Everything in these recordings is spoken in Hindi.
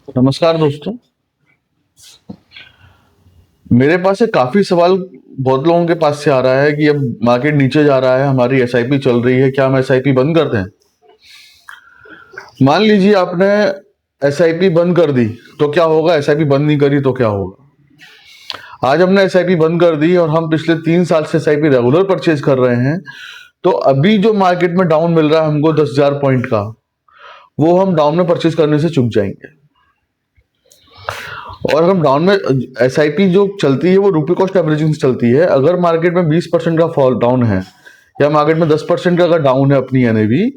नमस्कार दोस्तों। मेरे पास से काफी सवाल बहुत लोगों के पास से आ रहा है कि अब मार्केट नीचे जा रहा है, हमारी एसआईपी चल रही है, क्या हम एसआईपी बंद कर दें? मान लीजिए आपने एसआईपी बंद कर दी तो क्या होगा, एसआईपी बंद नहीं करी तो क्या होगा? आज हमने एसआईपी बंद कर दी और हम पिछले 3 साल से एसआईपी रेगुलर परचेज कर रहे हैं। तो अभी जो मार्केट में डाउन मिल रहा है हमको 10,000 पॉइंट का, वो हम डाउन में परचेज करने से चूक जाएंगे। और हम डाउन में एसआईपी जो चलती है वो रुपी कॉस्ट एवरेजिंग से चलती है। अगर मार्केट में 20% का फॉल डाउन है या मार्केट में 10% का अगर डाउन है अपनी एनएवी,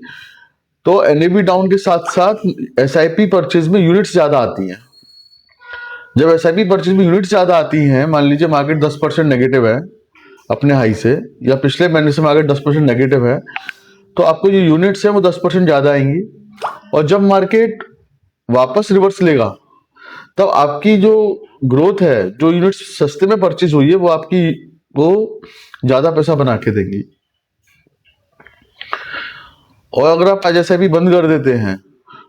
तो एनएवी डाउन के साथ साथ एसआईपी परचेज में यूनिट्स ज्यादा आती हैं। जब एसआईपी परचेज में यूनिट्स ज्यादा आती हैं, मान लीजिए मार्केट 10% नेगेटिव है अपने हाई से, या पिछले महीने से मार्केट 10% नेगेटिव है, तो आपको जो यूनिट्स है वो 10% ज्यादा आएंगी। और जब मार्केट वापस रिवर्स लेगा तब आपकी जो ग्रोथ है, जो यूनिट सस्ते में परचेज हुई है, वो आपकी वो ज्यादा पैसा बना के देंगी। और अगर आप आज एसआईपी बंद कर देते हैं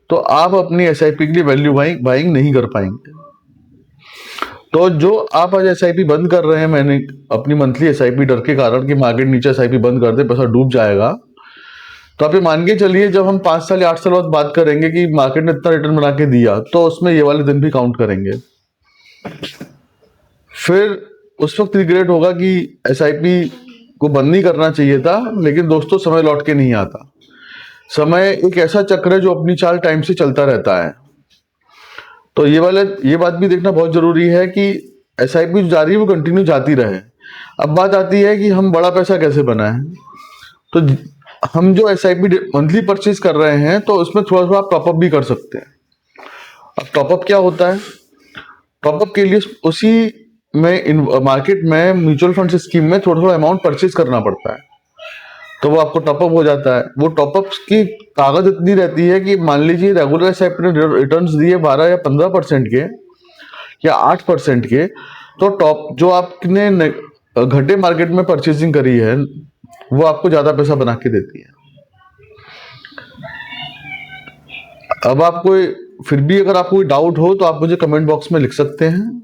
तो आप अपनी एसआईपी के लिए वैल्यू बाइंग नहीं कर पाएंगे। तो जो आप आज एसआईपी बंद कर रहे हैं, मैंने अपनी मंथली एसआईपी डर के कारण कि मार्केट नीचे एसआईपी बंद कर दे, पैसा डूब जाएगा, तो आप ये मान के चलिए जब हम 5 साल या 8 साल बाद बात करेंगे कि मार्केट ने इतना रिटर्न बना के दिया, तो उसमें ये वाले दिन भी काउंट करेंगे। फिर उस वक्त रिग्रेट होगा कि एसआईपी को बंद नहीं करना चाहिए था। लेकिन दोस्तों, समय लौट के नहीं आता। समय एक ऐसा चक्र है जो अपनी चाल टाइम से चलता रहता है। तो ये बात भी देखना बहुत जरूरी है कि एसआईपी जो जा रही है वो कंटिन्यू जाती रहे। अब बात आती है कि हम बड़ा पैसा कैसे बनाएं। तो हम जो एसआईपी मंथली परचेज कर रहे हैं, तो उसमें थोड़ा थोड़ा टॉपअप भी कर सकते हैं। अब टॉपअप क्या होता है? टॉपअप के लिए उसी में मार्केट में म्यूचुअल फंड स्कीम में थोड़ा थोड़ा अमाउंट परचेज करना पड़ता है, तो वो आपको टॉपअप हो जाता है। वो टॉपअप की ताकत इतनी रहती है कि मान लीजिए रेगुलर एसआईपी ने रिटर्न्स दिए 12 या 15% के या 8% के, तो टॉप जो आपने घटे मार्केट में परचेजिंग करी है वो आपको ज्यादा पैसा बना के देती है। अब आपको फिर भी अगर आपको कोई डाउट हो तो आप मुझे कमेंट बॉक्स में लिख सकते हैं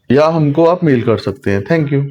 या हमको आप मेल कर सकते हैं। Thank you.